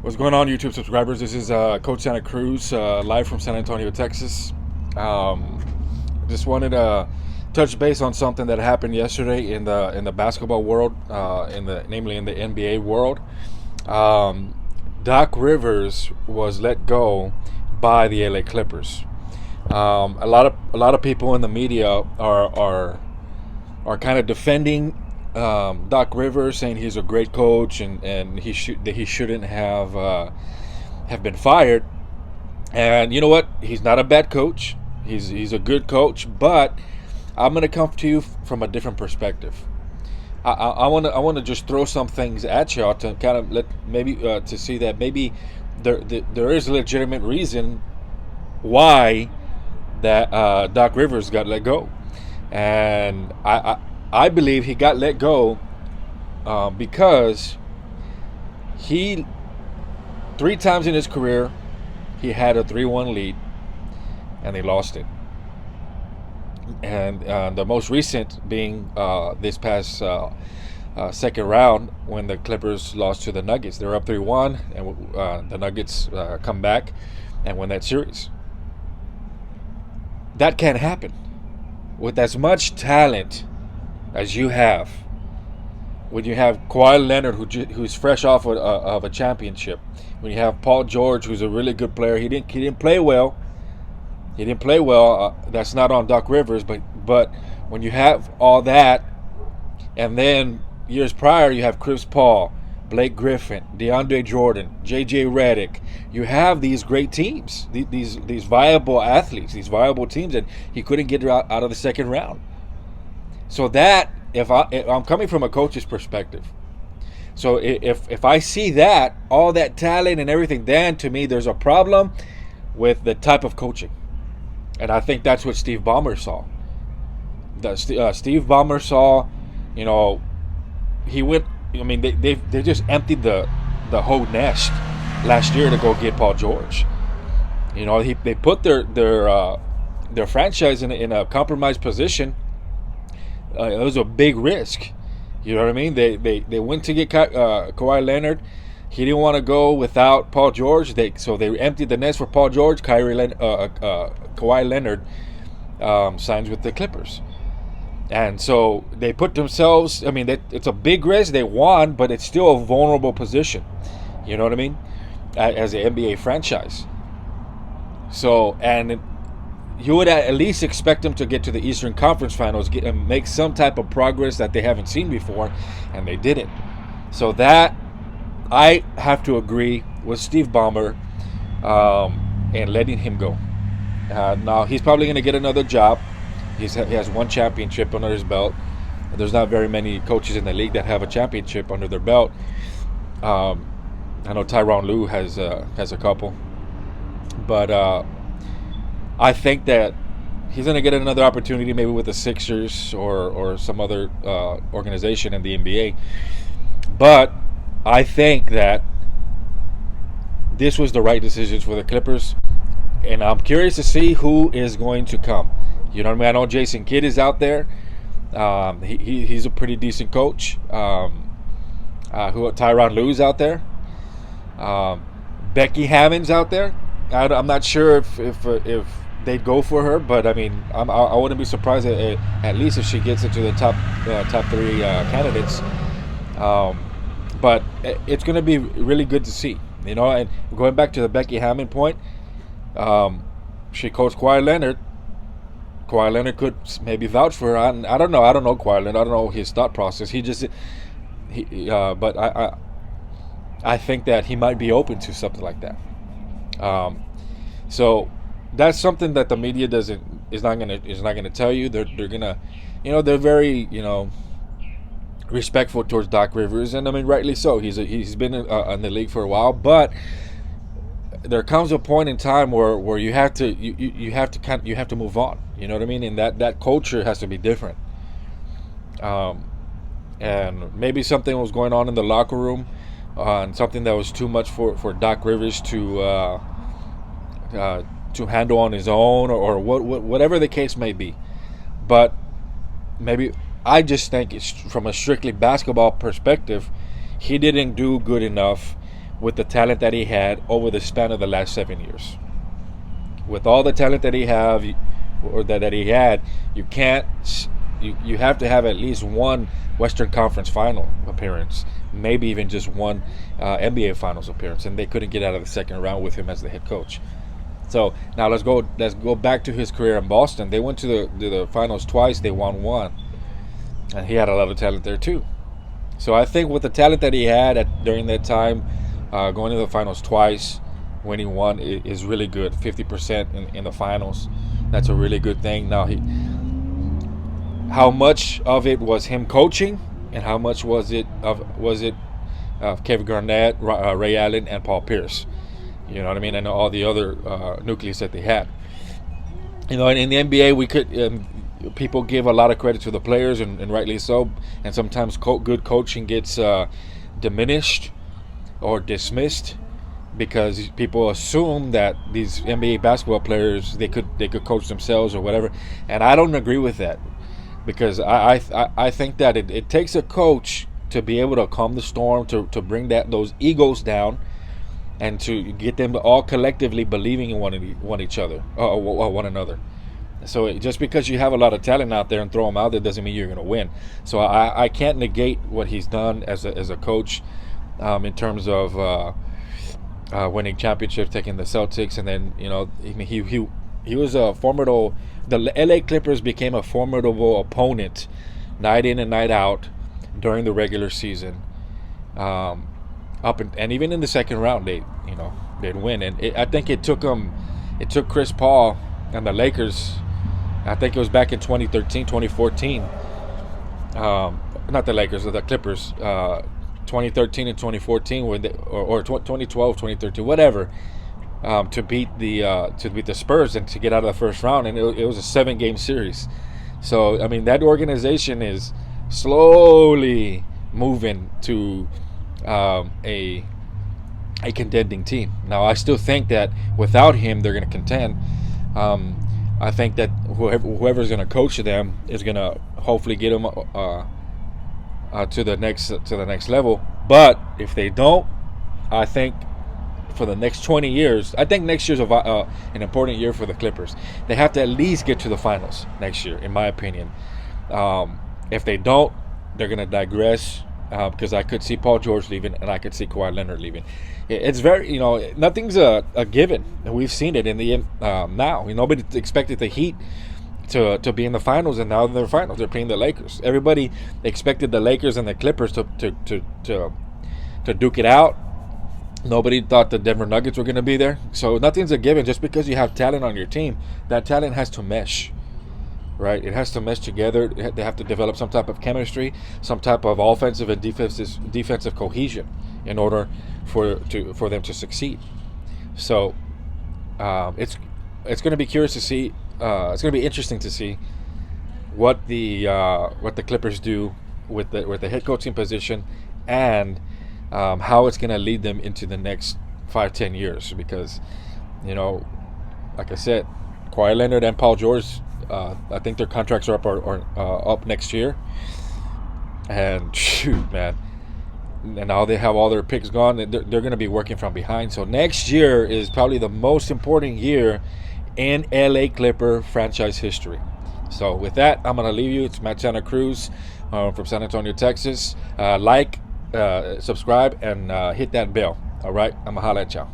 What's going on, YouTube subscribers? This is Coach Santa Cruz, live from San Antonio, Texas. Um, just wanted to touch base on something that happened yesterday in the basketball world, namely in the NBA world. Um, Doc Rivers was let go by the LA Clippers. A lot of people in the media are kind of defending Doc Rivers, saying he's a great coach and he shouldn't have been fired. And you know what? He's not a bad coach. He's a good coach, but I'm gonna come to you from a different perspective. I want to just throw some things at y'all to kind of let maybe to see that maybe there is a legitimate reason why that Doc Rivers got let go, and I believe he got let go because he three times in his career he had a 3-1 lead and they lost it, and the most recent being this past second round when the Clippers lost to the Nuggets. They're up 3-1, and the Nuggets come back and win that series. That can't happen with as much talent as you have. When you have Kawhi Leonard, who's fresh off of a championship, when you have Paul George, who's a really good player, he didn't play well. He didn't play well. That's not on Doc Rivers, but when you have all that, and then years prior you have Chris Paul, Blake Griffin, DeAndre Jordan, J.J. Redick. You have these great teams, these viable athletes, these viable teams, and he couldn't get out of the second round. So that, if I'm coming from a coach's perspective, so if I see that, all that talent and everything, then to me there's a problem with the type of coaching. And I think that's what Steve Ballmer saw. Steve Ballmer saw, you know, he went. I mean, they just emptied the whole nest last year to go get Paul George. You know, they put their franchise in a compromised position. It was a big risk. You know what I mean? They went to get Kawhi Leonard. He didn't want to go without Paul George. So they emptied the nest for Paul George. Kawhi Leonard signs with the Clippers. And so they put themselves, I mean, it's a big risk. They won, but it's still a vulnerable position. You know what I mean? As an NBA franchise. So, and you would at least expect them to get to the Eastern Conference Finals, and make some type of progress that they haven't seen before, and they didn't. So that, I have to agree with Steve Ballmer and letting him go. Now, he's probably going to get another job. He has one championship under his belt. There's not very many coaches in the league that have a championship under their belt. I know Tyronn Lue has a couple. But I think that he's going to get another opportunity, maybe with the Sixers or some other organization in the NBA. But I think that this was the right decision for the Clippers. And I'm curious to see who is going to come. You know what I mean? I know Jason Kidd is out there. He's a pretty decent coach. Tyronn Lue's out there. Becky Hammon's out there. I'm not sure if they'd go for her, but I mean, I wouldn't be surprised at least if she gets into the top three candidates. But it's going to be really good to see. You know, and going back to the Becky Hammon point, she coached Kawhi Leonard. Kawhi Leonard could maybe vouch for her. I don't know. I don't know Kawhi Leonard. I don't know his thought process. But I think that he might be open to something like that. So that's something that the media is not gonna tell you. They're gonna, they're very, respectful towards Doc Rivers, and I mean rightly so. He's been in the league for a while, but there comes a point in time where you have to move on. You know what I mean? And that culture has to be different. And maybe something was going on in the locker room, and something that was too much for Doc Rivers to handle on his own, or whatever the case may be. But maybe I just think it's from a strictly basketball perspective, he didn't do good enough with the talent that he had over the span of the last 7 years. With all the talent that he had, you can't. You have to have at least one Western Conference Final appearance, maybe even just one NBA Finals appearance, and they couldn't get out of the second round with him as the head coach. So now let's go back to his career in Boston. They went to the finals twice. They won one, and he had a lot of talent there too. So I think with the talent that he had during that time, going to the finals twice, winning one is really good. 50% in the finals, that's a really good thing. Now how much of it was him coaching, and how much was it of Kevin Garnett, Ray Allen, and Paul Pierce? You know what I mean? And all the other nucleus that they had. You know, in the NBA, we could people give a lot of credit to the players, and rightly so. And sometimes good coaching gets diminished or dismissed because people assume that these NBA basketball players they could coach themselves or whatever. And I don't agree with that, because I think that it takes a coach to be able to calm the storm, to bring those egos down, and to get them to all collectively believing in one another. So just because you have a lot of talent out there and throw them out there doesn't mean you're going to win. So I can't negate what he's done as a coach in terms of winning championships, taking the Celtics, and then he was a formidable. The LA Clippers became a formidable opponent, night in and night out, during the regular season. And even in the second round, they'd win. And I think it took Chris Paul and the Lakers. I think it was back in 2013, 2014. Not the Lakers, the Clippers. 2013 and 2014, or 2012, 2013, whatever. To beat the Spurs and to get out of the first round, and it was a 7-game series. So I mean, that organization is slowly moving to a contending team. Now I still think that without him they're going to contend. I think that whoever's going to coach them is going to hopefully get them to the next level. But if they don't, I think for the next 20 years, I think next year's an important year for the Clippers. They have to at least get to the finals next year, in my opinion. If they don't, they're going to digress, because I could see Paul George leaving, and I could see Kawhi Leonard leaving. It's very, nothing's a given. We've seen it in the now. Nobody expected the Heat to be in the finals, and now they're in the finals. They're playing the Lakers. Everybody expected the Lakers and the Clippers to duke it out. Nobody thought the Denver Nuggets were going to be there. So nothing's a given. Just because you have talent on your team, that talent has to mesh, right? It has to mesh together. They have to develop some type of chemistry, some type of offensive and defensive cohesion in order for them to succeed. So it's going to be curious to see. It's going to be interesting to see what the Clippers do with the head coaching position, and how it's going to lead them into the next 5-10 years. Because, like I said, Kawhi Leonard and Paul George, I think their contracts are up next year. And shoot, man. And now they have all their picks gone. They're going to be working from behind. So next year is probably the most important year in LA Clipper franchise history. So with that, I'm going to leave you. It's Matt Santa Cruz from San Antonio, Texas. Subscribe, and hit that bell. All right? I'm going to holla at y'all.